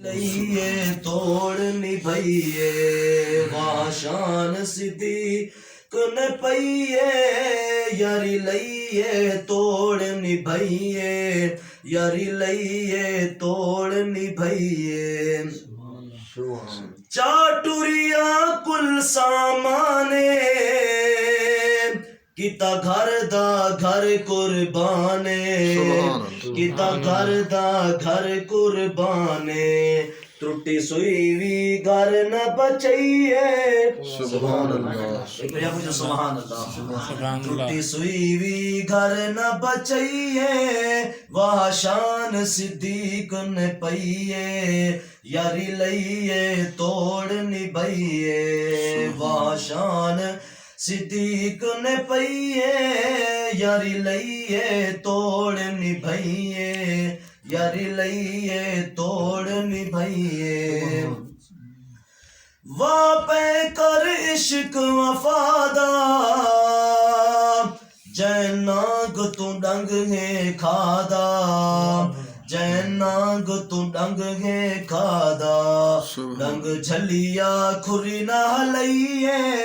लइए तोड़ निभइए वाह शान सिद्दीक न पइए यारी लइए तोड़ निभइए यारी लइए तोड़ निभइए चाटुरिया कुल सामाने किता घर दा घर कुर्बाने किता घर दा घर कुर्बाने त्रुटि सुई भी घर न बचइए सुभान अल्लाह एक भैया मुझे सुभान अल्लाह त्रुटि सुई भी घर न बचइए वाह शान सिद्दीक न पइए यारी लइए तोड़ निभइए वाह शान सिद्दीक ने पइए यारी लइए तोड़ निभइए यारी लइए तोड़ निभइए वापे कर इश्क वफादा जैनाग तू डंग है खादा जैनाग तू डंग है खादा डंग झलिया खुरी ना लइए